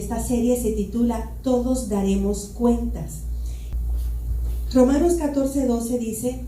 Esta serie se titula Todos daremos cuentas. Romanos 14:12 dice: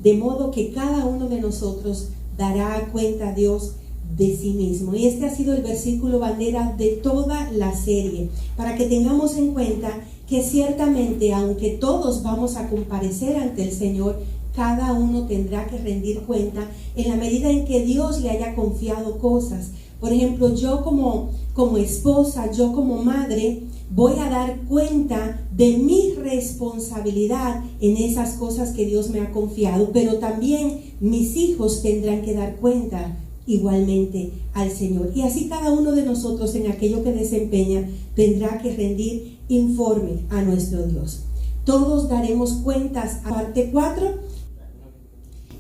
de modo que cada uno de nosotros dará cuenta a Dios de sí mismo. Y este ha sido el versículo bandera de toda la serie, para que tengamos en cuenta que ciertamente, aunque todos vamos a comparecer ante el Señor, cada uno tendrá que rendir cuenta en la medida en que Dios le haya confiado cosas. Por ejemplo, yo como esposa, yo como madre, voy a dar cuenta de mi responsabilidad en esas cosas que Dios me ha confiado, pero también mis hijos tendrán que dar cuenta igualmente al Señor. Y así cada uno de nosotros en aquello que desempeña tendrá que rendir informe a nuestro Dios. Todos daremos cuentas. Parte 4.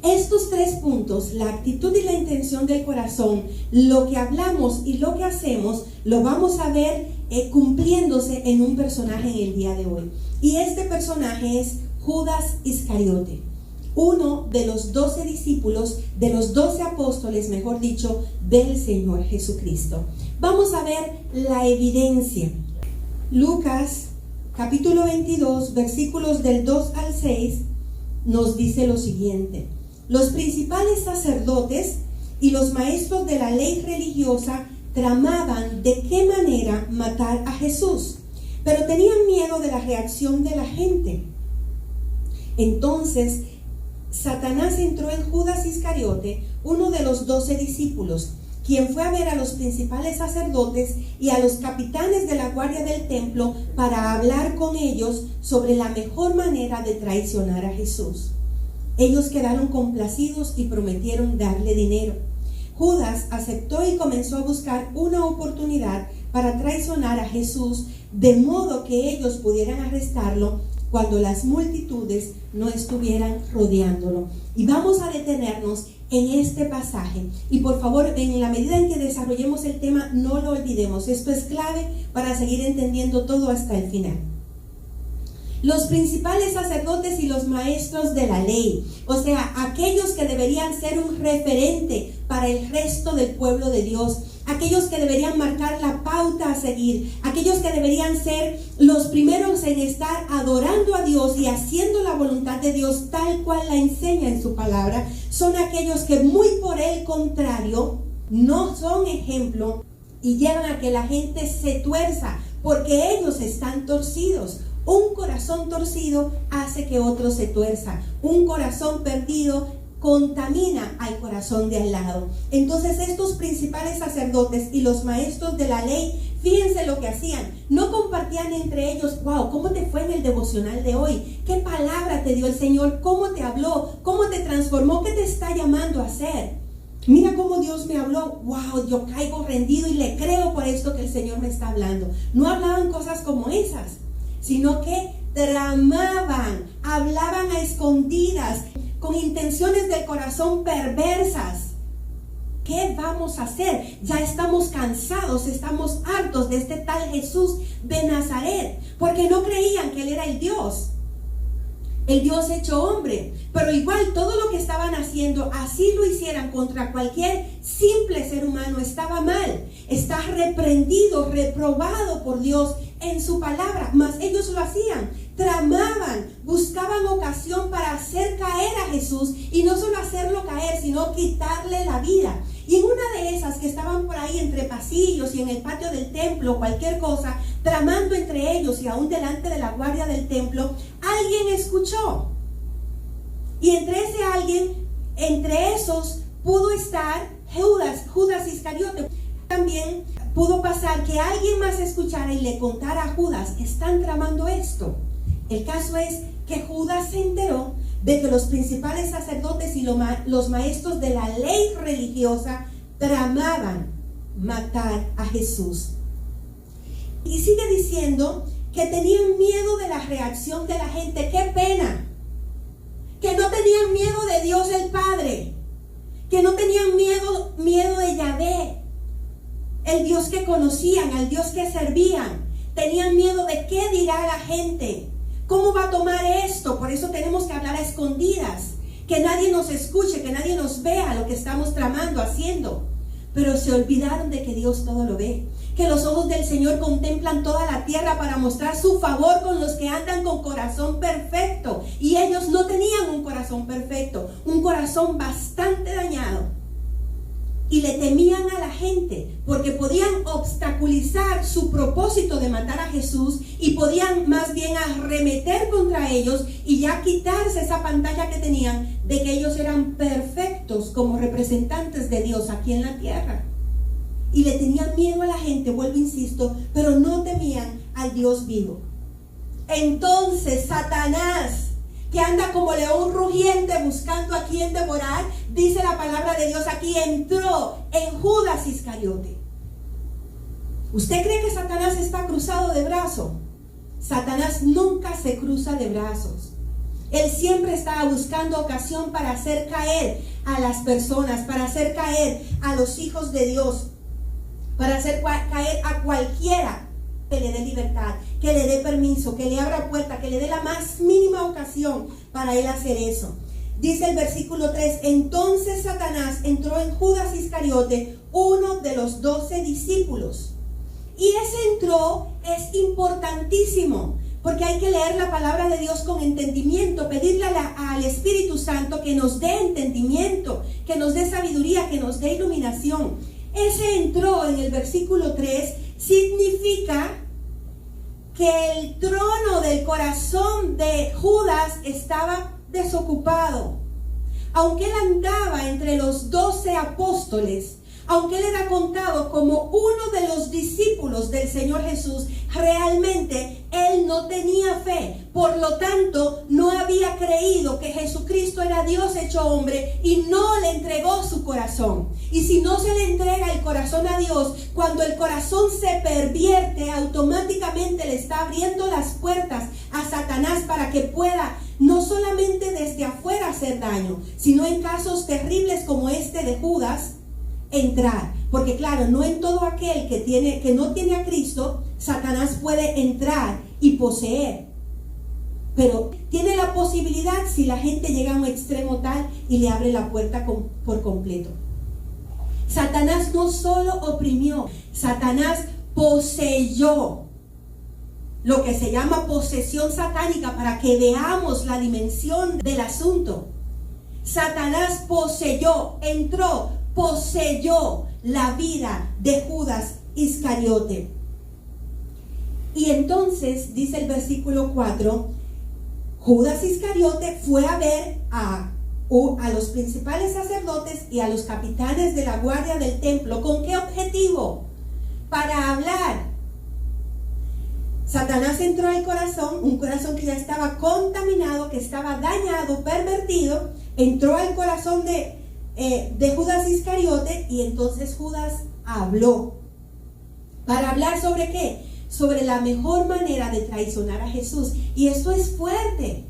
Estos 3 puntos, la actitud y la intención del corazón, lo que hablamos y lo que hacemos, lo vamos a ver cumpliéndose en un personaje en el día de hoy. Y este personaje es Judas Iscariote, uno de los 12 discípulos, de los 12 apóstoles, mejor dicho, del Señor Jesucristo. Vamos a ver la evidencia. Lucas, capítulo 22, versículos del 2 al 6, nos dice lo siguiente: los principales sacerdotes y los maestros de la ley religiosa tramaban de qué manera matar a Jesús, pero tenían miedo de la reacción de la gente. Entonces Satanás entró en Judas Iscariote, uno de los 12 discípulos, quien fue a ver a los principales sacerdotes y a los capitanes de la guardia del templo para hablar con ellos sobre la mejor manera de traicionar a Jesús. Ellos quedaron complacidos y prometieron darle dinero. Judas aceptó y comenzó a buscar una oportunidad para traicionar a Jesús, de modo que ellos pudieran arrestarlo cuando las multitudes no estuvieran rodeándolo. Y vamos a detenernos en este pasaje. Y por favor, en la medida en que desarrollemos el tema, no lo olvidemos. Esto es clave para seguir entendiendo todo hasta el final. Los principales sacerdotes y los maestros de la ley, o sea, aquellos que deberían ser un referente para el resto del pueblo de Dios, aquellos que deberían marcar la pauta a seguir, aquellos que deberían ser los primeros en estar adorando a Dios y haciendo la voluntad de Dios tal cual la enseña en su palabra, son aquellos que muy por el contrario no son ejemplo y llevan a que la gente se tuerza porque ellos están torcidos. Un corazón torcido hace que otro se tuerza. Un corazón perdido contamina al corazón de al lado. Entonces estos principales sacerdotes y los maestros de la ley, fíjense lo que hacían. No compartían entre ellos: wow, ¿cómo te fue en el devocional de hoy? ¿Qué palabra te dio el Señor? ¿Cómo te habló? ¿Cómo te transformó? ¿Qué te está llamando a hacer? Mira cómo Dios me habló. Wow, yo caigo rendido y le creo por esto que el Señor me está hablando. No hablaban cosas como esas, sino que tramaban, hablaban a escondidas, con intenciones del corazón perversas. ¿Qué vamos a hacer? Ya estamos cansados, estamos hartos de este tal Jesús de Nazaret, porque no creían que Él era el Dios hecho hombre. Pero igual todo lo que estaban haciendo, así lo hicieran contra cualquier simple ser humano, estaba mal. Está reprendido, reprobado por Dios en su palabra. Mas ellos lo hacían, tramaban, buscaban ocasión para hacer caer a Jesús, y no solo hacerlo caer, sino quitarle la vida. Y en una de esas que estaban por ahí entre pasillos y en el patio del templo, cualquier cosa, tramando entre ellos y aún delante de la guardia del templo, alguien escuchó. Y entre ese alguien, entre esos, pudo estar Judas Iscariote. También pudo pasar que alguien más escuchara y le contara a Judas: están tramando esto. El caso es que Judas se enteró de que los principales sacerdotes y los maestros de la ley religiosa tramaban matar a Jesús. Y sigue diciendo que tenían miedo de la reacción de la gente. ¡Qué pena! Que no tenían miedo de Dios el Padre, que no tenían miedo de Yahvé, el Dios que conocían, al Dios que servían. Tenían miedo de qué dirá la gente. ¿Cómo va a tomar esto? Por eso tenemos que hablar a escondidas, que nadie nos escuche, que nadie nos vea lo que estamos tramando, haciendo. Pero se olvidaron de que Dios todo lo ve. que los ojos del Señor contemplan toda la tierra para mostrar su favor con los que andan con corazón perfecto. Y ellos no tenían un corazón perfecto, un corazón bastante dañado. Y le temían a la gente porque podían obstaculizar su propósito de matar a Jesús y podían más bien arremeter contra ellos y ya quitarse esa pantalla que tenían de que ellos eran perfectos como representantes de Dios aquí en la tierra. Y le tenían miedo a la gente, vuelvo, insisto, pero no temían al Dios vivo. Entonces Satanás, que anda como león rugiente buscando a quien devorar, dice la palabra de Dios aquí, entró en Judas Iscariote. ¿Usted cree que Satanás está cruzado de brazos? Satanás nunca se cruza de brazos. Él siempre está buscando ocasión para hacer caer a las personas, para hacer caer a los hijos de Dios, para hacer caer a cualquiera que le dé libertad, que le dé permiso, que le abra puerta, que le dé la más mínima ocasión para él hacer eso. Dice el versículo 3, entonces Satanás entró en Judas Iscariote, uno de los 12 discípulos. Y ese entró es importantísimo, porque hay que leer la palabra de Dios con entendimiento, pedirle al Espíritu Santo que nos dé entendimiento, que nos dé sabiduría, que nos dé iluminación. Ese entró en el versículo 3 significa que el trono del corazón de Judas estaba desocupado. Aunque él andaba entre los 12 apóstoles, aunque él era contado como uno de los discípulos del Señor Jesús, realmente él no tenía fe. Por lo tanto, no había creído que Jesucristo era Dios hecho hombre y no le entregó su corazón. Y si no se le entrega el corazón a Dios, cuando el corazón se pervierte, automáticamente le está abriendo las puertas a Satanás para que pueda no solamente desde afuera hacer daño, sino en casos terribles como este de Judas, entrar. Porque claro, no en todo aquel que no tiene a Cristo, Satanás puede entrar y poseer. Pero tiene la posibilidad si la gente llega a un extremo tal y le abre la puerta por completo. Satanás no solo oprimió, Satanás poseyó. Lo que se llama posesión satánica, para que veamos la dimensión del asunto. Satanás poseyó, entró, poseyó la vida de Judas Iscariote. Y entonces, dice el versículo 4, Judas Iscariote fue a ver a los principales sacerdotes y a los capitanes de la guardia del templo. ¿Con qué objetivo? Para hablar. Satanás entró al corazón, un corazón que ya estaba contaminado, que estaba dañado, pervertido, entró al corazón de Judas Iscariote, y entonces Judas habló. ¿Para hablar sobre qué? Sobre la mejor manera de traicionar a Jesús. Y esto es fuerte,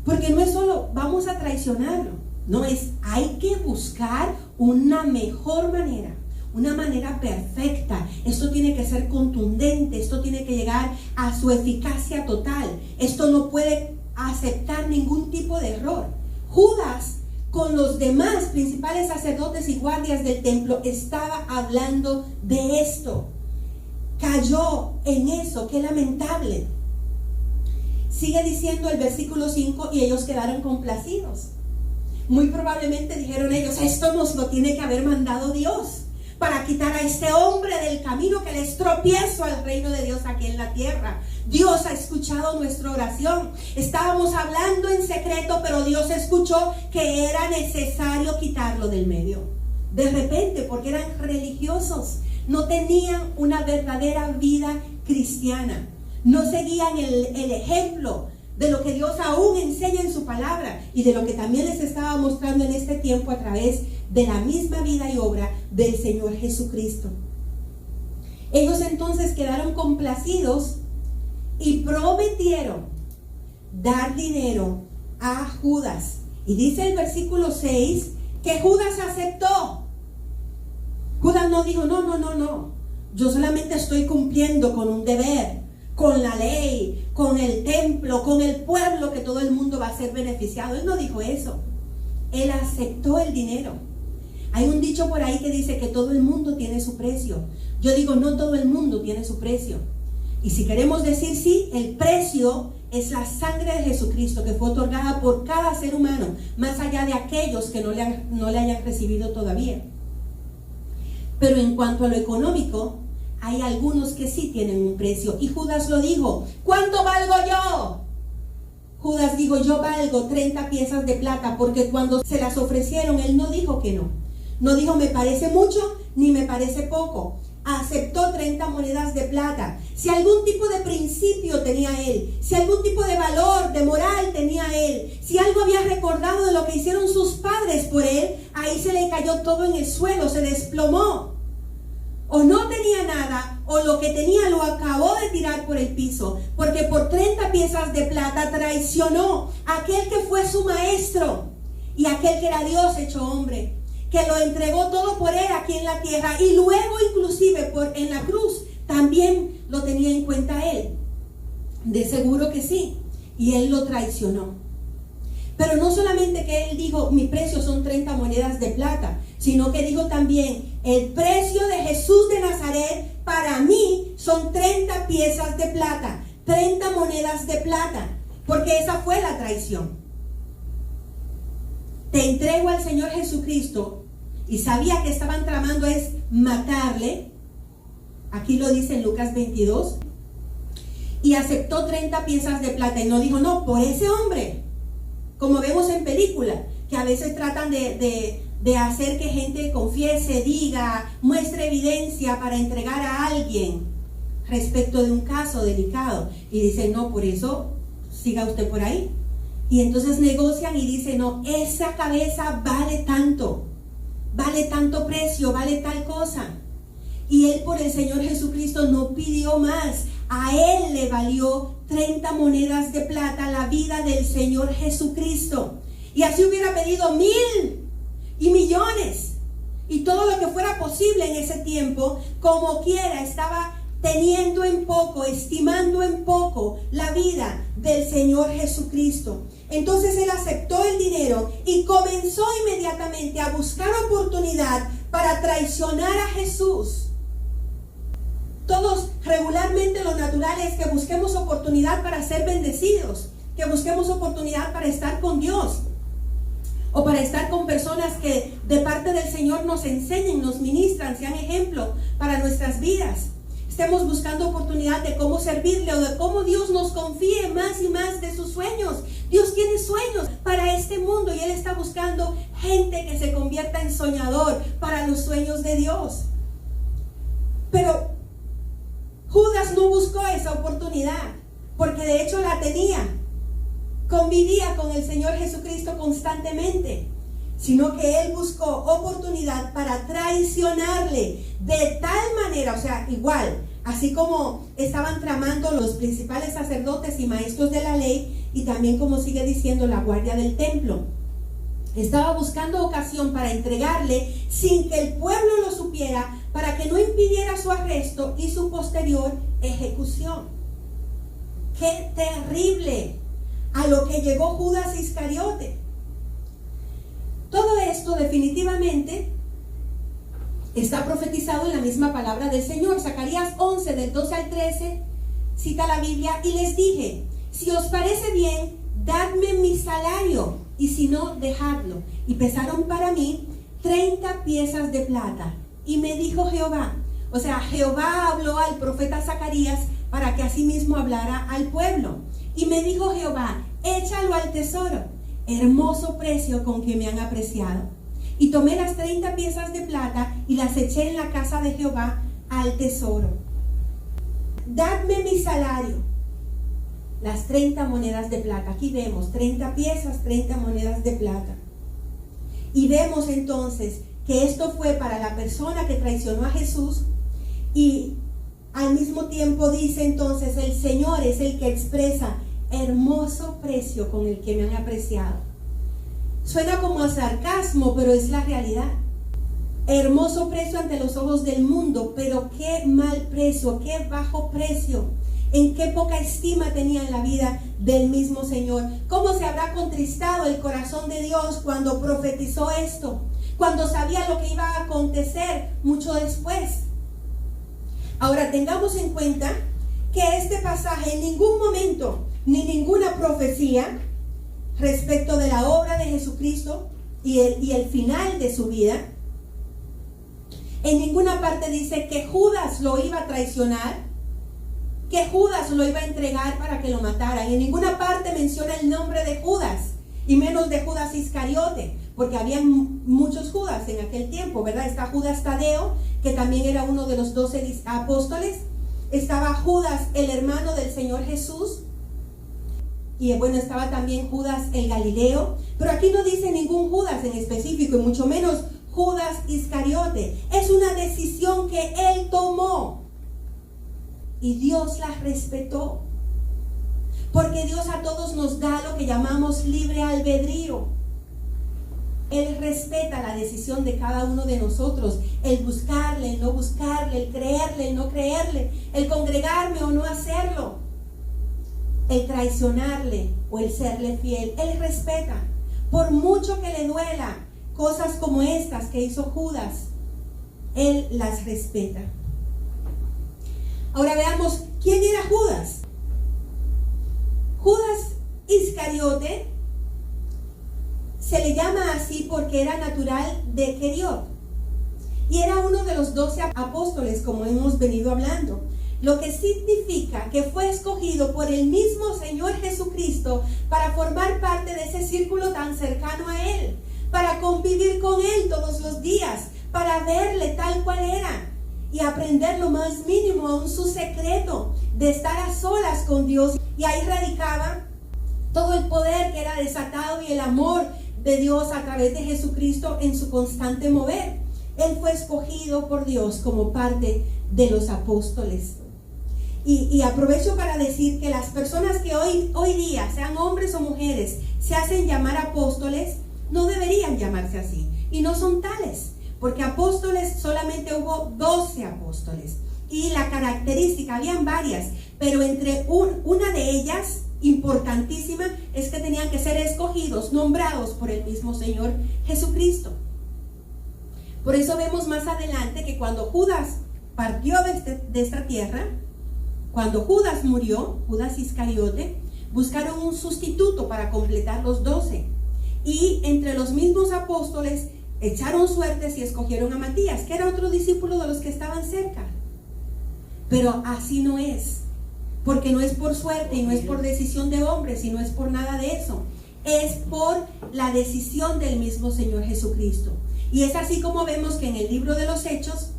porque no es solo vamos a traicionarlo, no es, hay que buscar una mejor manera. Una manera perfecta. Esto tiene que ser contundente. Esto tiene que llegar a su eficacia total. Esto no puede aceptar ningún tipo de error. Judas, con los demás principales sacerdotes y guardias del templo, estaba hablando de esto. Cayó en eso. Qué lamentable. Sigue diciendo el versículo 5, y ellos quedaron complacidos. Muy probablemente dijeron ellos, esto nos lo tiene que haber mandado Dios, para quitar a este hombre del camino que le es tropiezo al reino de Dios aquí en la tierra. Dios ha escuchado nuestra oración. Estábamos hablando en secreto, pero Dios escuchó que era necesario quitarlo del medio. De repente, porque eran religiosos, no tenían una verdadera vida cristiana, no seguían el ejemplo de lo que Dios aún enseña en su palabra y de lo que también les estaba mostrando en este tiempo a través de la misma vida y obra del Señor Jesucristo. Ellos entonces quedaron complacidos y prometieron dar dinero a Judas. Y dice el versículo 6 que Judas aceptó. Judas no dijo, no, yo solamente estoy cumpliendo con un deber, con la ley, con el templo, con el pueblo, que todo el mundo va a ser beneficiado. Él no dijo eso. Él aceptó el dinero. Hay un dicho por ahí que dice que todo el mundo tiene su precio. Yo digo, no todo el mundo tiene su precio. Y si queremos decir sí, el precio es la sangre de Jesucristo que fue otorgada por cada ser humano, más allá de aquellos que no le hayan recibido todavía. Pero en cuanto a lo económico, hay algunos que sí tienen un precio. Y Judas lo dijo, ¿cuánto valgo yo? Judas dijo, yo valgo 30 piezas de plata, porque cuando se las ofrecieron, él no dijo que no. No dijo, me parece mucho, ni me parece poco. Aceptó 30 monedas de plata. Si algún tipo de principio tenía él, si algún tipo de valor, de moral tenía él, si algo había recordado de lo que hicieron sus padres por él, ahí se le cayó todo en el suelo, se desplomó. O no tenía nada, o lo que tenía lo acabó de tirar por el piso, porque por 30 piezas de plata traicionó a aquel que fue su maestro y aquel que era Dios hecho hombre, que lo entregó todo por él aquí en la tierra, y luego inclusive en la cruz también lo tenía en cuenta él. De seguro que sí, y él lo traicionó. Pero no solamente que él dijo, mi precio son 30 monedas de plata, sino que dijo también, el precio de Jesús de Nazaret para mí son 30 piezas de plata, 30 monedas de plata, porque esa fue la traición. Te entrego al Señor Jesucristo, y sabía que estaban tramando es matarle. Aquí lo dice en Lucas 22. Y aceptó 30 piezas de plata, y no dijo, no, por ese hombre, como vemos en películas, que a veces tratan de hacer que gente confiese, diga, muestre evidencia para entregar a alguien respecto de un caso delicado, y dicen, no, por eso siga usted por ahí. Y entonces negocian y dicen, no, esa cabeza vale tanto precio, vale tal cosa. Y él, por el Señor Jesucristo, no pidió más. A él le valió 30 monedas de plata la vida del Señor Jesucristo. Y así hubiera pedido 1000 y millones y todo lo que fuera posible en ese tiempo, como quiera estaba teniendo en poco, estimando en poco la vida del Señor Jesucristo. Entonces él aceptó el dinero y comenzó inmediatamente a buscar oportunidad para traicionar a Jesús. Todos regularmente lo natural es que busquemos oportunidad para ser bendecidos, que busquemos oportunidad para estar con Dios, o para estar con personas que de parte del Señor nos enseñen, nos ministran, sean ejemplo para nuestras vidas. Estemos buscando oportunidad de cómo servirle, o de cómo Dios nos confíe más y más de sus sueños. Dios tiene sueños para este mundo, y Él está buscando gente que se convierta en soñador para los sueños de Dios. Pero Judas no buscó esa oportunidad, porque de hecho la tenía. Convivía con el Señor Jesucristo constantemente, sino que él buscó oportunidad para traicionarle de tal manera, o sea, igual, así como estaban tramando los principales sacerdotes y maestros de la ley, y también, como sigue diciendo, la guardia del templo. Estaba buscando ocasión para entregarle sin que el pueblo lo supiera, para que no impidiera su arresto y su posterior ejecución. ¡Qué terrible! A lo que llegó Judas Iscariote. Todo esto definitivamente está profetizado en la misma palabra del Señor. Zacarías 11, del 12 al 13, cita la Biblia: y les dije, si os parece bien, dadme mi salario, y si no, dejadlo. Y pesaron para mí 30 piezas de plata. Y me dijo Jehová, o sea, Jehová habló al profeta Zacarías para que asimismo hablara al pueblo. Y me dijo Jehová, échalo al tesoro, hermoso precio con que me han apreciado. Y tomé las 30 piezas de plata y las eché en la casa de Jehová al tesoro. Dadme mi salario, las 30 monedas de plata. Aquí vemos 30 piezas, 30 monedas de plata. Y vemos entonces que esto fue para la persona que traicionó a Jesús, y al mismo tiempo dice entonces, el Señor es el que expresa hermoso precio con el que me han apreciado. Suena como a sarcasmo, pero es la realidad. Hermoso precio ante los ojos del mundo, pero qué mal precio, qué bajo precio. En qué poca estima tenía en la vida del mismo Señor. Cómo se habrá contristado el corazón de Dios cuando profetizó esto. cuando sabía lo que iba a acontecer mucho después. Ahora tengamos en cuenta que este pasaje en ningún momento, ni ninguna profecía respecto de la obra de Jesucristo y el final de su vida, en ninguna parte dice que Judas lo iba a traicionar, que Judas lo iba a entregar para que lo mataran. En ninguna parte menciona el nombre de Judas, y menos de Judas Iscariote, porque había muchos Judas en aquel tiempo, ¿verdad? Está Judas Tadeo, que también era uno de los 12 apóstoles. Estaba Judas, el hermano del Señor Jesús. Y bueno, estaba también Judas el Galileo. Pero aquí no dice ningún Judas en específico, y mucho menos Judas Iscariote. Es una decisión que él tomó. Y Dios la respetó. Porque Dios a todos nos da lo que llamamos libre albedrío. Él respeta la decisión de cada uno de nosotros. El buscarle, el no buscarle, el creerle, el no creerle, el congregarme o no hacerlo, el traicionarle o el serle fiel. Él respeta. Por mucho que le duela cosas como estas que hizo Judas, Él las respeta. Ahora veamos, ¿quién era Judas? Judas Iscariote se le llama así porque era natural de Queriot y era uno de los 12 apóstoles, como hemos venido hablando, lo que significa que fue escogido por el mismo Señor Jesucristo para formar parte de ese círculo tan cercano a Él, para convivir con Él todos los días, para verle tal cual era y aprender lo más mínimo, aún su secreto de estar a solas con Dios. Y ahí radicaba todo el poder que era desatado y el amor de Dios a través de Jesucristo en su constante mover. Él fue escogido por Dios como parte de los apóstoles. Y aprovecho para decir que las personas que hoy día, sean hombres o mujeres, se hacen llamar apóstoles, no deberían llamarse así. Y no son tales, porque apóstoles solamente hubo 12 apóstoles. Y la característica, habían varias, pero entre una de ellas, importantísima, es que tenían que ser escogidos, nombrados por el mismo Señor Jesucristo. Por eso vemos más adelante que cuando Judas partió de esta tierra, cuando Judas murió, Judas Iscariote, buscaron un sustituto para completar los 12. Y entre los mismos apóstoles echaron suertes y escogieron a Matías, que era otro discípulo de los que estaban cerca. Pero así no es, porque no es por suerte y no es por decisión de hombres y no es por nada de eso. Es por la decisión del mismo Señor Jesucristo. Y es así como vemos que en el libro de los Hechos,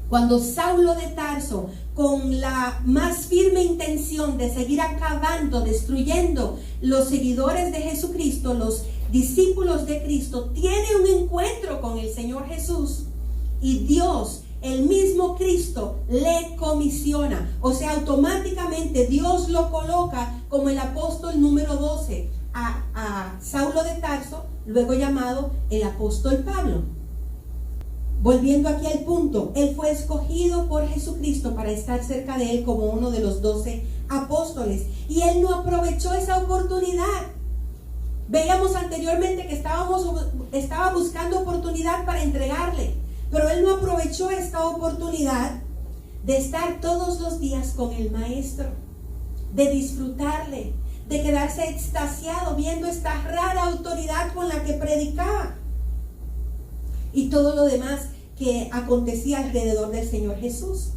cuando Saulo de Tarso, con la más firme intención de seguir acabando, destruyendo los seguidores de Jesucristo, los discípulos de Cristo, tiene un encuentro con el Señor Jesús, y Dios, el mismo Cristo, le comisiona, o sea, automáticamente Dios lo coloca como el apóstol número 12 a Saulo de Tarso, luego llamado el apóstol Pablo. Volviendo aquí al punto, él fue escogido por Jesucristo para estar cerca de él como uno de los 12 apóstoles, y él no aprovechó esa oportunidad. Veíamos anteriormente que estaba buscando oportunidad para entregarle, pero él no aprovechó esta oportunidad de estar todos los días con el maestro, de disfrutarle, de quedarse extasiado viendo esta rara autoridad con la que predicaba y todo lo demás que acontecía alrededor del Señor Jesús.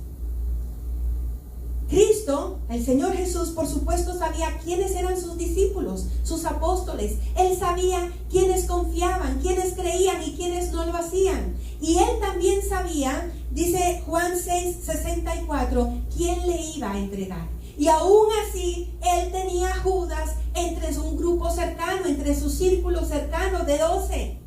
Cristo, el Señor Jesús, por supuesto sabía quiénes eran sus discípulos, sus apóstoles. Él sabía quiénes confiaban, quiénes creían y quiénes no lo hacían. Y él también sabía, dice Juan 6:64, quién le iba a entregar. Y aún así, él tenía a Judas entre un grupo cercano, entre su círculo cercano de 12,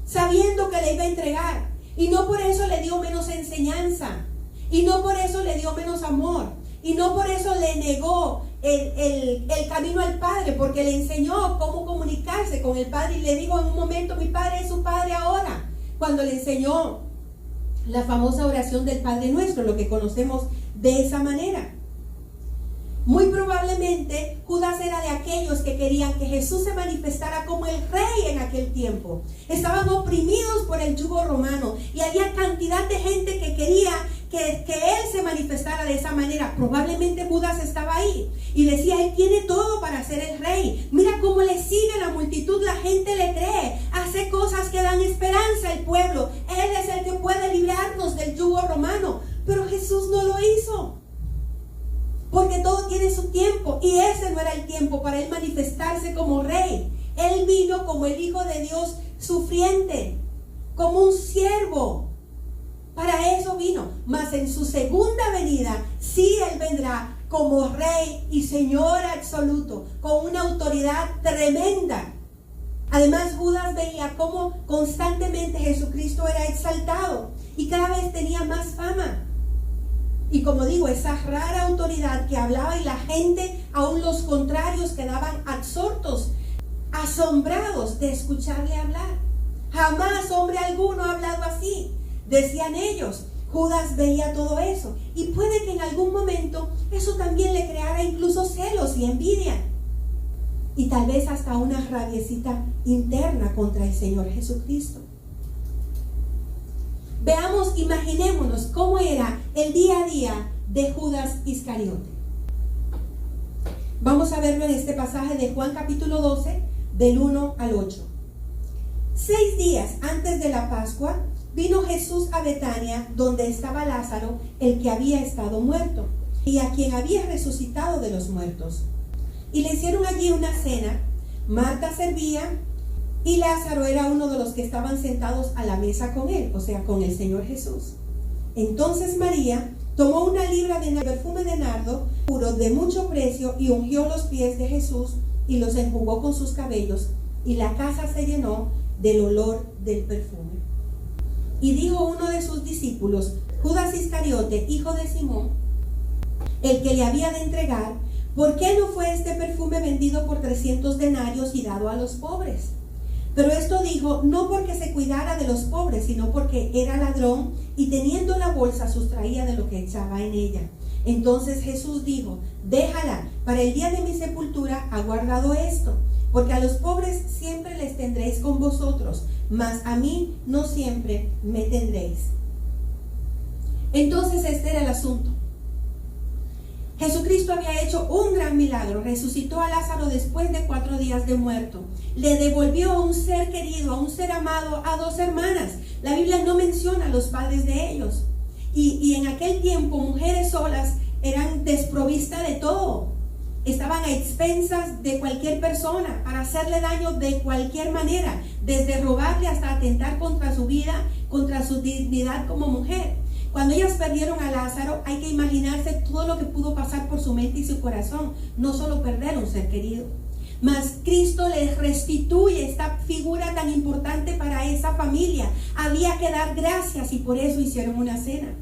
sabiendo que le iba a entregar. Y no por eso le dio menos enseñanza, y no por eso le dio menos amor, y no por eso le negó el camino al Padre, porque le enseñó cómo comunicarse con el Padre, y le dijo en un momento: mi Padre es su Padre ahora, cuando le enseñó la famosa oración del Padre Nuestro, lo que conocemos de esa manera. Muy probablemente Judas era de aquellos que querían que Jesús se manifestara como el rey en aquel tiempo. Estaban oprimidos por el yugo romano y había cantidad de gente que quería que él se manifestara de esa manera. Probablemente Judas estaba ahí y decía: él tiene todo para ser el rey. Mira cómo le sigue la multitud, la gente le cree, hace cosas que dan esperanza al pueblo. Él es el que puede librarnos del yugo romano. Pero Jesús no lo hizo, porque todo tiene su tiempo, y ese no era el tiempo para él manifestarse como rey. Él vino como el Hijo de Dios sufriente, como un siervo. Para eso vino. Mas en su segunda venida, sí, él vendrá como rey y señor absoluto, con una autoridad tremenda. Además, Judas veía cómo constantemente Jesucristo era exaltado y cada vez tenía más fama. Y como digo, esa rara autoridad que hablaba, y la gente, aún los contrarios, quedaban absortos, asombrados de escucharle hablar. Jamás hombre alguno ha hablado así, decían ellos. Judas veía todo eso, y puede que en algún momento eso también le creara incluso celos y envidia, y tal vez hasta una rabiecita interna contra el Señor Jesucristo. Veamos, imaginémonos cómo era el día a día de Judas Iscariote. Vamos a verlo en este pasaje de Juan capítulo 12, del 1 al 8. 6 días antes de la Pascua, vino Jesús a Betania, donde estaba Lázaro, el que había estado muerto, y a quien había resucitado de los muertos. Y le hicieron allí una cena. Marta servía, y Lázaro era uno de los que estaban sentados a la mesa con él, o sea, con el Señor Jesús. Entonces María tomó una libra de perfume de nardo puro de mucho precio, y ungió los pies de Jesús y los enjugó con sus cabellos, y la casa se llenó del olor del perfume. Y dijo uno de sus discípulos, Judas Iscariote, hijo de Simón, el que le había de entregar: ¿por qué no fue este perfume vendido por 300 denarios y dado a los pobres? Pero esto dijo no porque se cuidara de los pobres, sino porque era ladrón, y teniendo la bolsa sustraía de lo que echaba en ella. Entonces Jesús dijo: déjala, para el día de mi sepultura ha guardado esto, porque a los pobres siempre les tendréis con vosotros, mas a mí no siempre me tendréis. Entonces este era el asunto. Jesucristo había hecho un gran milagro. Resucitó a Lázaro después de 4 días de muerto. Le devolvió a un ser querido, a un ser amado, a 2 hermanas. La Biblia no menciona a los padres de ellos. Y en aquel tiempo, mujeres solas eran desprovistas de todo. Estaban a expensas de cualquier persona para hacerle daño de cualquier manera, desde robarle hasta atentar contra su vida, contra su dignidad como mujer. Cuando ellas perdieron a Lázaro, hay que imaginarse todo lo que pudo pasar por su mente y su corazón, no solo perder un ser querido. Mas Cristo les restituye esta figura tan importante para esa familia. Había que dar gracias, y por eso hicieron una cena.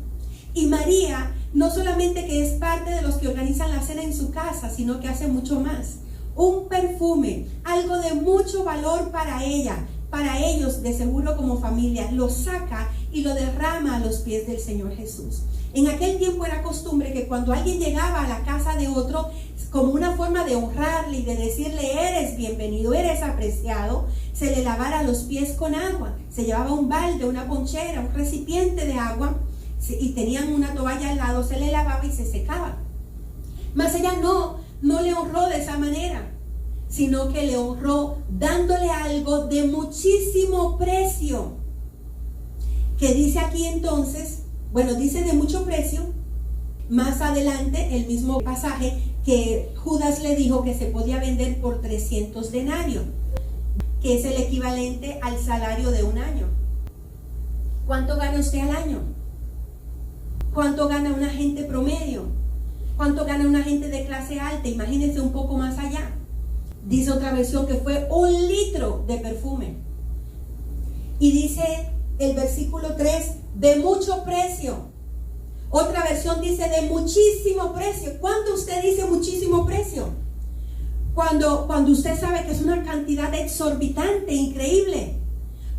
Y María, no solamente que es parte de los que organizan la cena en su casa, sino que hace mucho más. Un perfume, algo de mucho valor para ella, para ellos de seguro como familia, lo saca y lo derrama a los pies del Señor Jesús. En aquel tiempo era costumbre que cuando alguien llegaba a la casa de otro, como una forma de honrarle y de decirle: eres bienvenido, eres apreciado, se le lavara los pies con agua. Se llevaba un balde, una ponchera, un recipiente de agua, y tenían una toalla al lado, se le lavaba y se secaba. Mas ella no le honró de esa manera, sino que le honró dándole algo de muchísimo precio. Que dice aquí entonces, bueno, dice de mucho precio. Más adelante, el mismo pasaje, que Judas le dijo que se podía vender por 300 denarios, que es el equivalente al salario de un año. ¿Cuánto gana usted al año? ¿Cuánto gana una gente promedio? ¿Cuánto gana una gente de clase alta? Imagínense un poco más allá. Dice otra versión que fue 1 litro de perfume. Y dice el versículo 3, de mucho precio. Otra versión dice de muchísimo precio. ¿Cuándo usted dice muchísimo precio? Cuando usted sabe que es una cantidad exorbitante, increíble.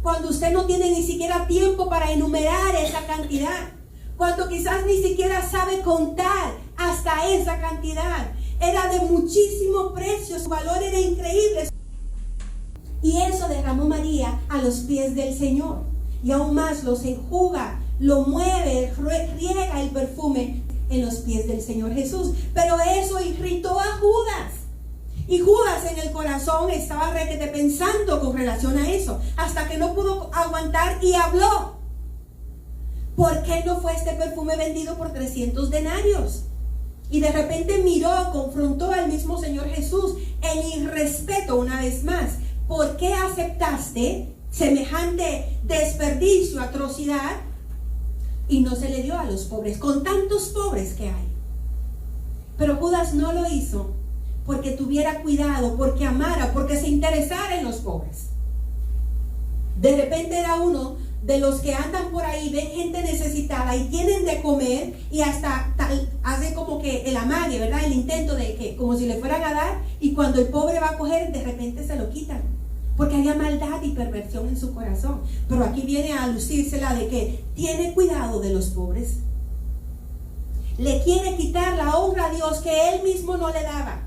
Cuando usted no tiene ni siquiera tiempo para enumerar esa cantidad. Cuando quizás ni siquiera sabe contar hasta esa cantidad. era de muchísimo precio, su valor era increíble. Y eso derramó María a los pies del Señor. Y aún más los enjuga, lo mueve, riega el perfume en los pies del Señor Jesús. Pero eso irritó a Judas. Y Judas en el corazón estaba requete pensando con relación a eso, hasta que no pudo aguantar y habló. ¿Por qué no fue este perfume vendido por 300 denarios? Y de repente miró, confrontó al mismo Señor Jesús en irrespeto una vez más. ¿Por qué aceptaste semejante desperdicio, atrocidad? Y no se le dio a los pobres, con tantos pobres que hay. Pero Judas no lo hizo porque tuviera cuidado, porque amara, porque se interesara en los pobres. De repente era uno de los que andan por ahí, ven gente necesitada y tienen de comer y hasta hace como que el amague, ¿verdad? El intento de que, como si le fueran a dar, y cuando el pobre va a coger, de repente se lo quitan. Porque había maldad y perversión en su corazón. Pero aquí viene a lucírsela de que tiene cuidado de los pobres. Le quiere quitar la honra a Dios que él mismo no le daba.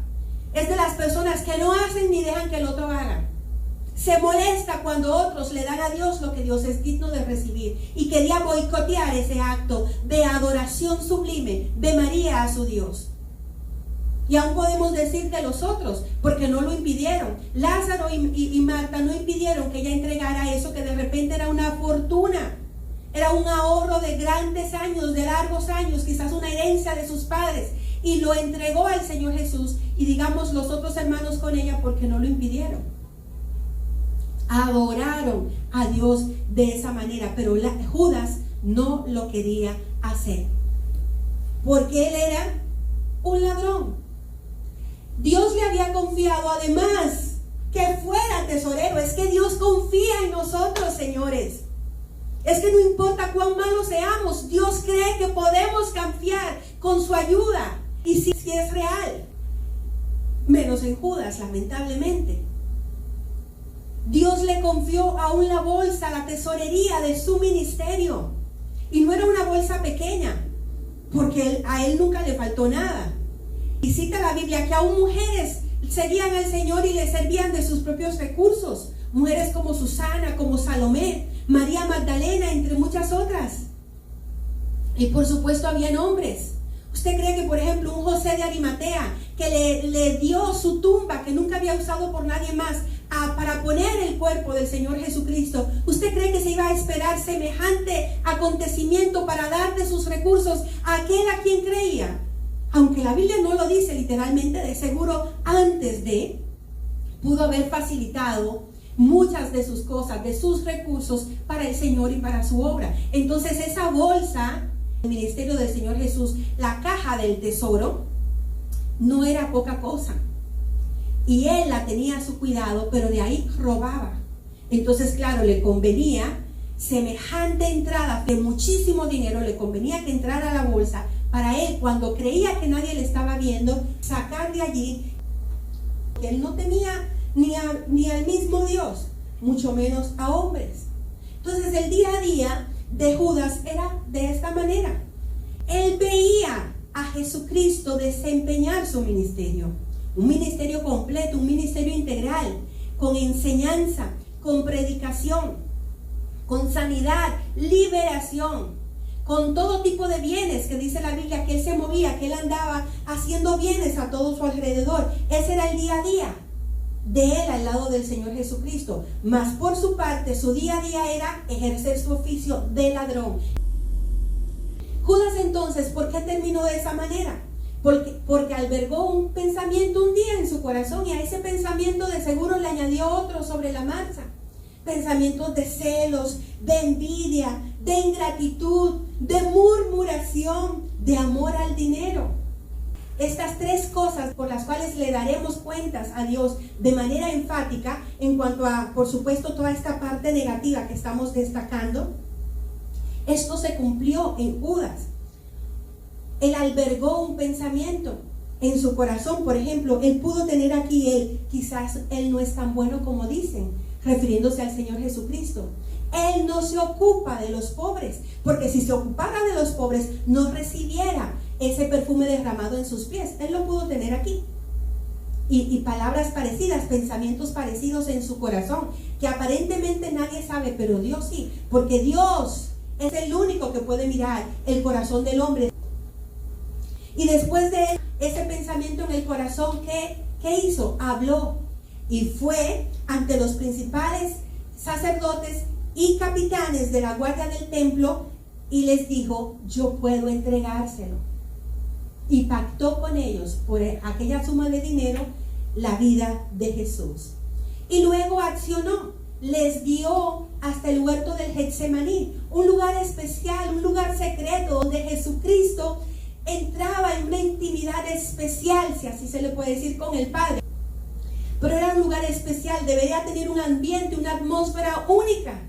Es de las personas que no hacen ni dejan que el otro haga. Se molesta cuando otros le dan a Dios lo que Dios es digno de recibir. Y quería boicotear ese acto de adoración sublime de María a su Dios. Y aún podemos decir de los otros, porque no lo impidieron. Lázaro y Marta no impidieron que ella entregara eso que de repente era una fortuna. Era un ahorro de grandes años, de largos años, quizás una herencia de sus padres. Y lo entregó al Señor Jesús. Y digamos los otros hermanos con ella porque no lo impidieron. Adoraron a Dios de esa manera. Pero Judas no lo quería hacer. Porque él era un ladrón. Dios le había confiado además que fuera tesorero. Es que Dios confía en nosotros, señores. Es que no importa cuán malos seamos, Dios cree que podemos confiar con su ayuda. Y si es real. Menos en Judas, lamentablemente. Dios le confió aún la bolsa, la tesorería de su ministerio. Y no era una bolsa pequeña, porque a él nunca le faltó nada. Y cita la Biblia que aún mujeres seguían al Señor y le servían de sus propios recursos. Mujeres como Susana, como Salomé, María Magdalena, entre muchas otras. Y por supuesto habían hombres. ¿Usted cree que, por ejemplo, un José de Arimatea, que le dio su tumba, que nunca había usado por nadie más, para poner el cuerpo del Señor Jesucristo, ¿usted cree que se iba a esperar semejante acontecimiento para dar de sus recursos a aquel a quien creía? Aunque la Biblia no lo dice literalmente, de seguro antes de, pudo haber facilitado muchas de sus cosas, de sus recursos para el Señor y para su obra. Entonces esa bolsa, el ministerio del Señor Jesús, la caja del tesoro, no era poca cosa. Y él la tenía a su cuidado, pero de ahí robaba. Entonces, claro, le convenía semejante entrada de muchísimo dinero, le convenía que entrara a la bolsa para él, cuando creía que nadie le estaba viendo, sacar de allí. Él no temía ni al mismo Dios, mucho menos a hombres. Entonces el día a día de Judas era de esta manera. Él veía a Jesucristo desempeñar su ministerio, un ministerio completo, un ministerio integral, con enseñanza, con predicación, con sanidad, liberación, con todo tipo de bienes, que dice la Biblia que él se movía, que él andaba haciendo bienes a todo su alrededor. Ese era el día a día de él al lado del Señor Jesucristo. Mas por su parte, su día a día era ejercer su oficio de ladrón. Judas entonces, ¿por qué terminó de esa manera? Porque albergó un pensamiento un día en su corazón, y a ese pensamiento de seguro le añadió otro sobre la marcha. Pensamientos de celos, de envidia, de ingratitud, de murmuración, de amor al dinero. Estas tres cosas por las cuales le daremos cuentas a Dios de manera enfática en cuanto a, por supuesto, toda esta parte negativa que estamos destacando. Esto se cumplió en Judas. Él albergó un pensamiento en su corazón. Por ejemplo, él pudo tener aquí, quizás él no es tan bueno como dicen, refiriéndose al Señor Jesucristo. Él no se ocupa de los pobres, porque si se ocupara de los pobres, no recibiera ese perfume derramado en sus pies. Él lo pudo tener aquí. Y palabras parecidas, pensamientos parecidos en su corazón, que aparentemente nadie sabe, pero Dios sí, porque Dios es el único que puede mirar el corazón del hombre. Y después de ese pensamiento en el corazón, ¿qué hizo? Habló y fue ante los principales sacerdotes y capitanes de la guardia del templo y les dijo: yo puedo entregárselo. Y pactó con ellos por aquella suma de dinero la vida de Jesús. Y luego accionó, les guió hasta el huerto del Getsemaní, un lugar especial, un lugar secreto donde Jesucristo entraba en una intimidad especial, si así se le puede decir, con el Padre. Pero era un lugar especial, debería tener un ambiente, una atmósfera única,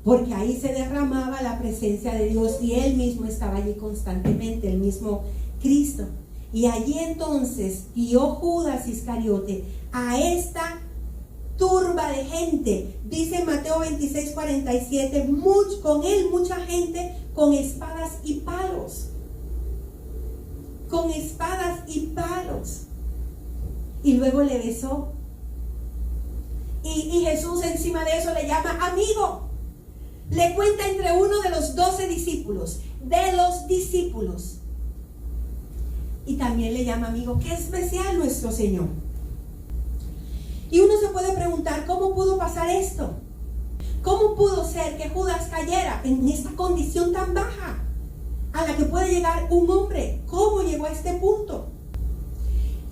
porque ahí se derramaba la presencia de Dios y Él mismo estaba allí constantemente, el mismo Cristo. Y allí entonces guió Judas Iscariote a esta turba de gente. Dice Mateo 26:47, con él mucha gente con espadas y palos. Con espadas y palos. Y luego le besó. Y Jesús encima de eso le llama amigo. Le cuenta entre uno de los 12 discípulos. De los discípulos. Y también le llama amigo. Qué especial nuestro Señor. Y uno se puede preguntar, ¿cómo pudo pasar esto? ¿Cómo pudo ser que Judas cayera en esta condición tan baja a la que puede llegar un hombre? ¿Cómo llegó a este punto?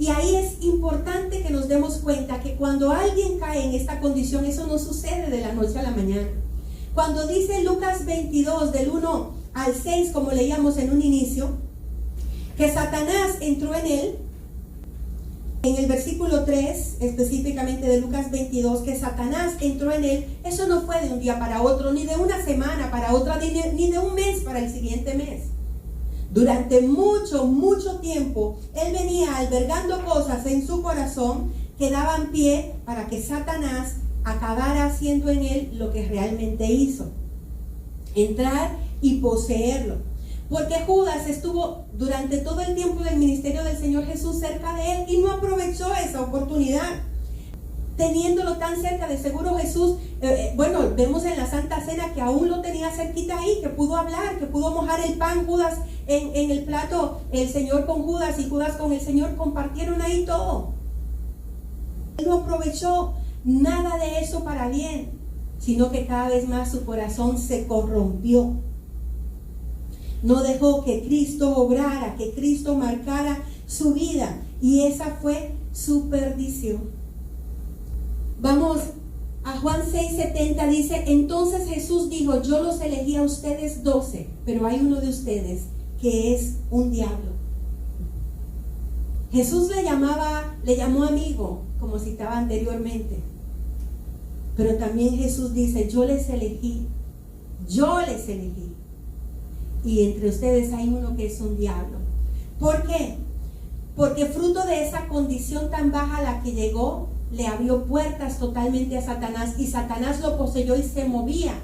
Y ahí es importante que nos demos cuenta que cuando alguien cae en esta condición, eso no sucede de la noche a la mañana. Cuando dice Lucas 22, del 1 al 6, como leíamos en un inicio, que Satanás entró en él, en el versículo 3, específicamente de Lucas 22, que Satanás entró en él, eso no fue de un día para otro, ni de una semana para otra, ni de un mes para el siguiente mes. Durante mucho tiempo, él venía albergando cosas en su corazón que daban pie para que Satanás acabara haciendo en él lo que realmente hizo: entrar y poseerlo. Porque Judas estuvo durante todo el tiempo del ministerio del Señor Jesús cerca de él y no aprovechó esa oportunidad. Teniéndolo tan cerca, de seguro Jesús, vemos en la Santa Cena que aún lo tenía cerquita ahí, que pudo hablar, que pudo mojar el pan, Judas en el plato, el Señor con Judas y Judas con el Señor compartieron ahí todo. Él no aprovechó nada de eso para bien, sino que cada vez más su corazón se corrompió. No dejó que Cristo obrara, que Cristo marcara su vida, y esa fue su perdición. Vamos a Juan 6:70, dice: entonces Jesús dijo: yo los elegí a ustedes 12, pero hay uno de ustedes que es un diablo. Jesús le llamó amigo, como citaba anteriormente, pero también Jesús dice: yo les elegí, y entre ustedes hay uno que es un diablo. ¿Por qué? Porque fruto de esa condición tan baja a la que llegó, le abrió puertas totalmente a Satanás, y Satanás lo poseyó y se movía.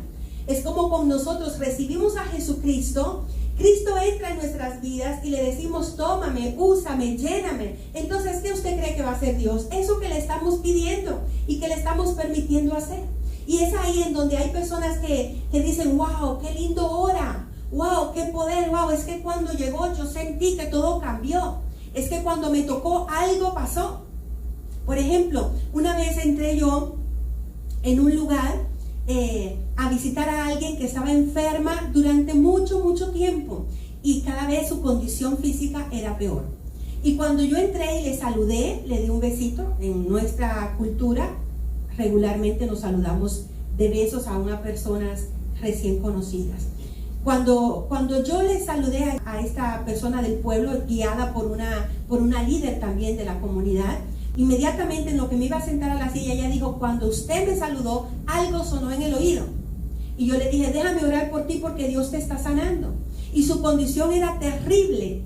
Es como con nosotros: recibimos a Jesucristo, Cristo entra en nuestras vidas y le decimos: tómame, úsame, lléname. Entonces, ¿qué usted cree que va a hacer Dios? Eso que le estamos pidiendo y que le estamos permitiendo hacer. Y es ahí en donde hay personas que dicen: wow, qué lindo ora, wow, qué poder, wow, es que cuando llegó yo sentí que todo cambió, es que cuando me tocó algo pasó. Por ejemplo, una vez entré yo en un lugar a visitar a alguien que estaba enferma durante mucho tiempo, y cada vez su condición física era peor. Y cuando yo entré y le saludé, le di un besito. En nuestra cultura regularmente nos saludamos de besos a unas personas recién conocidas. Cuando yo le saludé a esta persona del pueblo, guiada por una líder también de la comunidad, inmediatamente en lo que me iba a sentar a la silla, ella dijo: cuando usted me saludó, algo sonó en el oído. Y yo le dije: déjame orar por ti porque Dios te está sanando. Y su condición era terrible.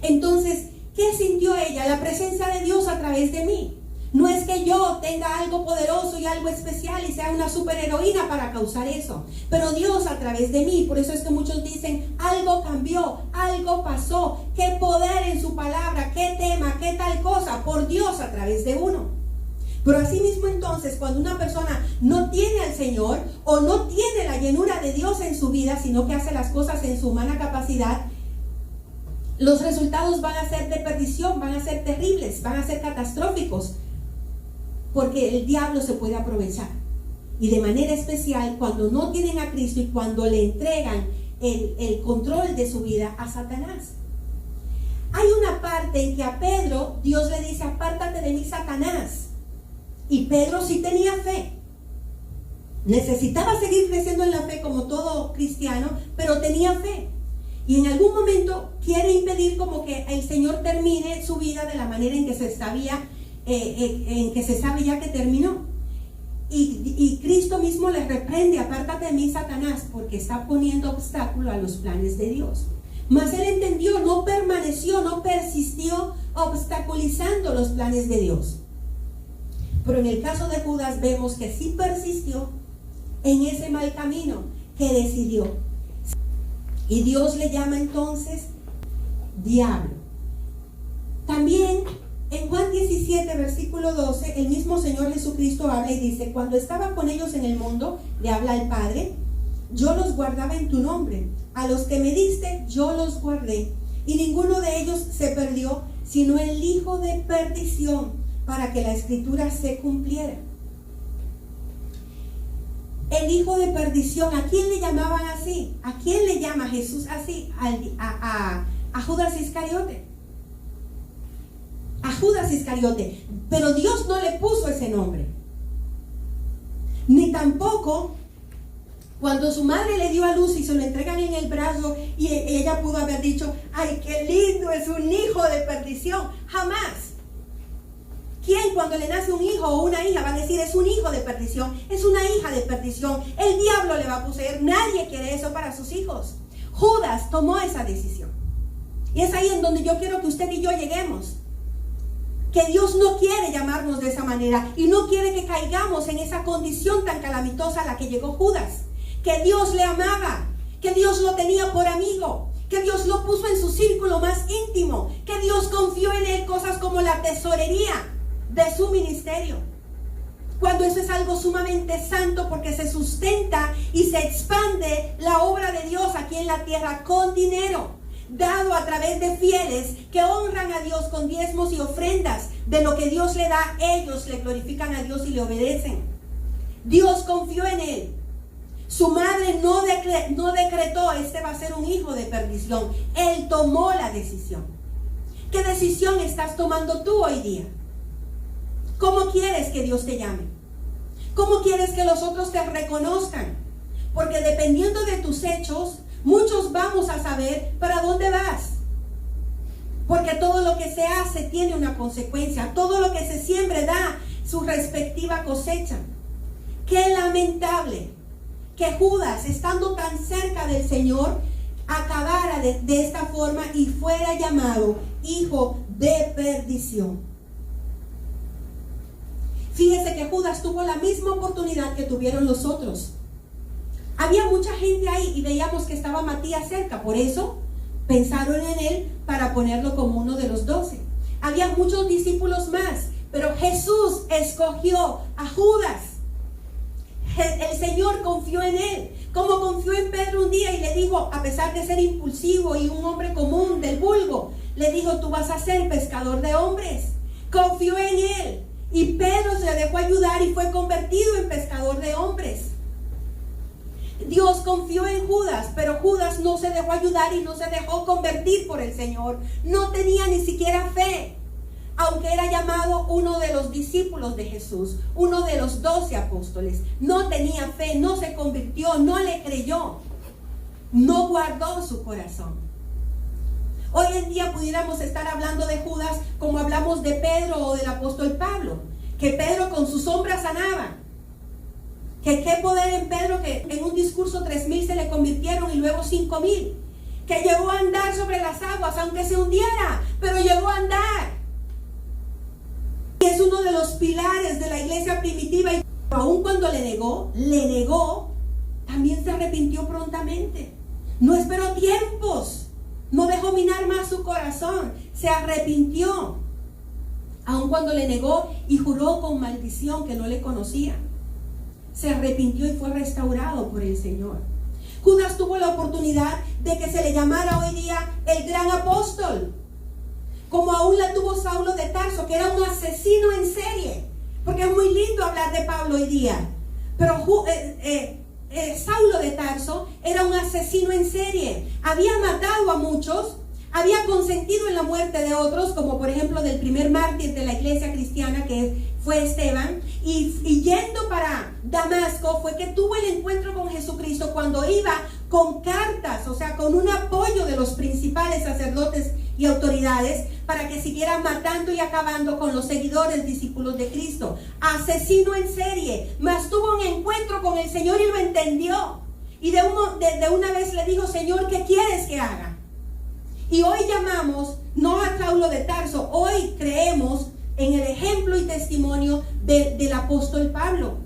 Entonces, ¿qué sintió ella? La presencia de Dios a través de mí. No es que yo tenga algo poderoso y algo especial y sea una superheroína para causar eso. Pero Dios a través de mí, por eso es que muchos dicen, algo cambió, algo pasó. Qué poder en su palabra, qué tema, qué tal cosa, por Dios a través de uno. Pero así mismo entonces, cuando una persona no tiene al Señor o no tiene la llenura de Dios en su vida, sino que hace las cosas en su humana capacidad, los resultados van a ser de perdición, van a ser terribles, van a ser catastróficos. Porque el diablo se puede aprovechar. Y de manera especial cuando no tienen a Cristo y cuando le entregan el control de su vida a Satanás. Hay una parte en que a Pedro Dios le dice, apártate de mí, Satanás. Y Pedro sí tenía fe. Necesitaba seguir creciendo en la fe como todo cristiano, pero tenía fe. Y en algún momento quiere impedir como que el Señor termine su vida de la manera en que se sabía, en que se sabe ya que terminó. Y Cristo mismo le reprende, apártate de mí, Satanás, porque está poniendo obstáculo a los planes de Dios. Mas él entendió, no permaneció, no persistió obstaculizando los planes de Dios. Pero en el caso de Judas vemos que sí persistió en ese mal camino que decidió. Y Dios le llama entonces diablo. También en Juan 17, versículo 12, el mismo Señor Jesucristo habla y dice, cuando estaba con ellos en el mundo, le habla al Padre, yo los guardaba en tu nombre. A los que me diste, yo los guardé. Y ninguno de ellos se perdió, sino el hijo de perdición, para que la escritura se cumpliera. El hijo de perdición, ¿a quién le llamaban así? ¿A quién le llama Jesús así? A Judas Iscariote. A Judas Iscariote. Pero Dios no le puso ese nombre. Ni tampoco cuando su madre le dio a luz y se lo entregan en el brazo y ella pudo haber dicho, ay, qué lindo, es un hijo de perdición. Jamás. ¿Quién cuando le nace un hijo o una hija va a decir es un hijo de perdición? Es una hija de perdición. El diablo le va a poseer. Nadie quiere eso para sus hijos. Judas tomó esa decisión. Y es ahí en donde yo quiero que usted y yo lleguemos. Que Dios no quiere llamarnos de esa manera y no quiere que caigamos en esa condición tan calamitosa a la que llegó Judas. Que Dios le amaba, que Dios lo tenía por amigo, que Dios lo puso en su círculo más íntimo, que Dios confió en él cosas como la tesorería de su ministerio. Cuando eso es algo sumamente santo porque se sustenta y se expande la obra de Dios aquí en la tierra con dinero, dado a través de fieles que honran a Dios con diezmos y ofrendas. De lo que Dios le da, ellos le glorifican a Dios y le obedecen. Dios confió en él. Su madre no decretó, este va a ser un hijo de perdición. Él tomó la decisión. ¿Qué decisión estás tomando tú hoy día? ¿Cómo quieres que Dios te llame? ¿Cómo quieres que los otros te reconozcan? Porque dependiendo de tus hechos, muchos vamos a saber para dónde vas. Porque todo lo que se hace tiene una consecuencia. Todo lo que se siembre da su respectiva cosecha. Qué lamentable que Judas, estando tan cerca del Señor, acabara de esta forma y fuera llamado hijo de perdición. Fíjese que Judas tuvo la misma oportunidad que tuvieron los otros. Había mucha gente ahí y veíamos que estaba Matías cerca, por eso pensaron en él para ponerlo como uno de los 12. Había muchos discípulos más, pero Jesús escogió a Judas. El Señor confió en él, como confió en Pedro un día y le dijo, a pesar de ser impulsivo y un hombre común del vulgo, le dijo, tú vas a ser pescador de hombres. Confió en él y Pedro se le dejó ayudar y fue convertido en pescador de hombres. Dios confió en Judas, pero Judas no se dejó ayudar y no se dejó convertir por el Señor. No tenía ni siquiera fe, aunque era llamado uno de los discípulos de Jesús, uno de los 12 apóstoles. No tenía fe, no se convirtió, no le creyó, no guardó su corazón. Hoy en día pudiéramos estar hablando de Judas como hablamos de Pedro o del apóstol Pablo, que Pedro con su sombra sanaba. Que qué poder en Pedro, que en un discurso 3,000 se le convirtieron y luego 5,000. Que llegó a andar sobre las aguas, aunque se hundiera, pero llegó a andar. Y es uno de los pilares de la iglesia primitiva, y aun cuando le negó, también se arrepintió prontamente. No esperó tiempos, no dejó minar más su corazón, se arrepintió, aun cuando le negó y juró con maldición que no le conocía. Se arrepintió y fue restaurado por el Señor. Judas tuvo la oportunidad de que se le llamara hoy día el gran apóstol, como aún la tuvo Saulo de Tarso, que era un asesino en serie, porque es muy lindo hablar de Pablo hoy día, pero Saulo de Tarso era un asesino en serie, había matado a muchos, había consentido en la muerte de otros, como por ejemplo del primer mártir de la iglesia cristiana, que fue Esteban, y yendo para Damasco fue que tuvo el encuentro con Jesucristo cuando iba con cartas, o sea, con un apoyo de los principales sacerdotes y autoridades para que siguieran matando y acabando con los seguidores, discípulos de Cristo. Asesino en serie, mas tuvo un encuentro con el Señor y lo entendió. Y de una vez le dijo: Señor, ¿qué quieres que haga? Y hoy llamamos no a Saulo de Tarso, hoy creemos en el ejemplo y testimonio del apóstol Pablo.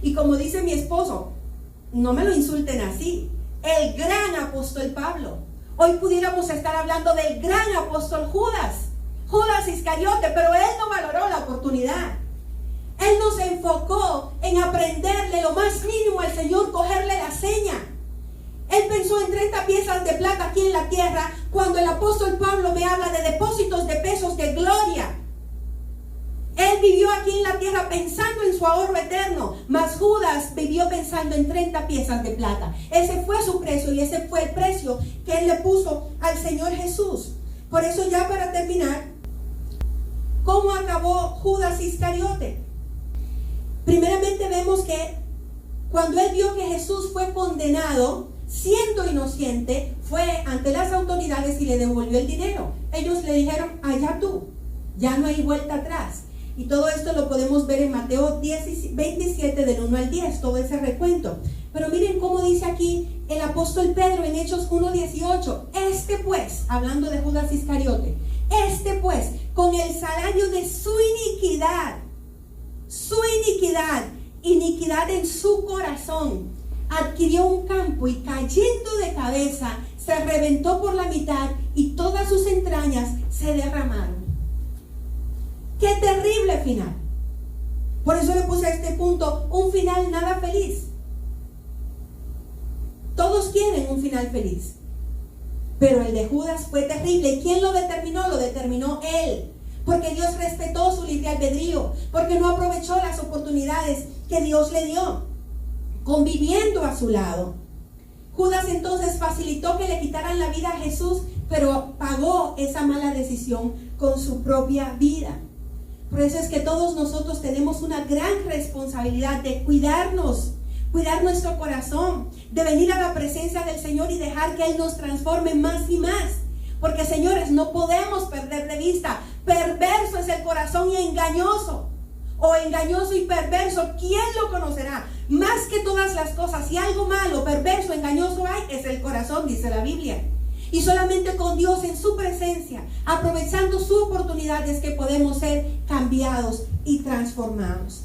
Y como dice mi esposo, no me lo insulten así, el gran apóstol Pablo. Hoy pudiéramos estar hablando del gran apóstol Judas Iscariote, pero él no valoró la oportunidad. Él no se enfocó en aprenderle lo más mínimo al Señor, cogerle la seña. Él pensó en 30 piezas de plata aquí en la tierra, cuando el apóstol Pablo me habla de depósitos de pesos de gloria. Él vivió aquí en la tierra pensando en su ahorro eterno, mas Judas vivió pensando en 30 piezas de plata. Ese fue su precio y ese fue el precio que él le puso al Señor Jesús. Por eso, ya para terminar, ¿cómo acabó Judas Iscariote? Primeramente vemos que cuando él vio que Jesús fue condenado, siendo inocente, fue ante las autoridades y le devolvió el dinero. Ellos le dijeron: allá tú, ya no hay vuelta atrás. Y todo esto lo podemos ver en Mateo 27 del 1 al 10, todo ese recuento. Pero miren cómo dice aquí el apóstol Pedro en Hechos 1:18. Este pues, hablando de Judas Iscariote, este pues, con el salario de su iniquidad en su corazón, adquirió un campo y, cayendo de cabeza, se reventó por la mitad y todas sus entrañas se derramaron. ¡Qué terrible final! Por eso le puse a este punto un final nada feliz. Todos quieren un final feliz, pero el de Judas fue terrible. ¿Quién lo determinó? Lo determinó él, porque Dios respetó su libre albedrío, porque no aprovechó las oportunidades que Dios le dio, conviviendo a su lado. Judas entonces facilitó que le quitaran la vida a Jesús, pero pagó esa mala decisión con su propia vida. Por eso es que todos nosotros tenemos una gran responsabilidad de cuidarnos, cuidar nuestro corazón, de venir a la presencia del Señor y dejar que Él nos transforme más y más. Porque, señores, no podemos perder de vista: perverso es el corazón y engañoso, o engañoso y perverso, ¿quién lo conocerá? Más que todas las cosas, si algo malo, perverso, engañoso hay, es el corazón, dice la Biblia. Y solamente con Dios en su presencia, aprovechando su oportunidad, es que podemos ser cambiados y transformados.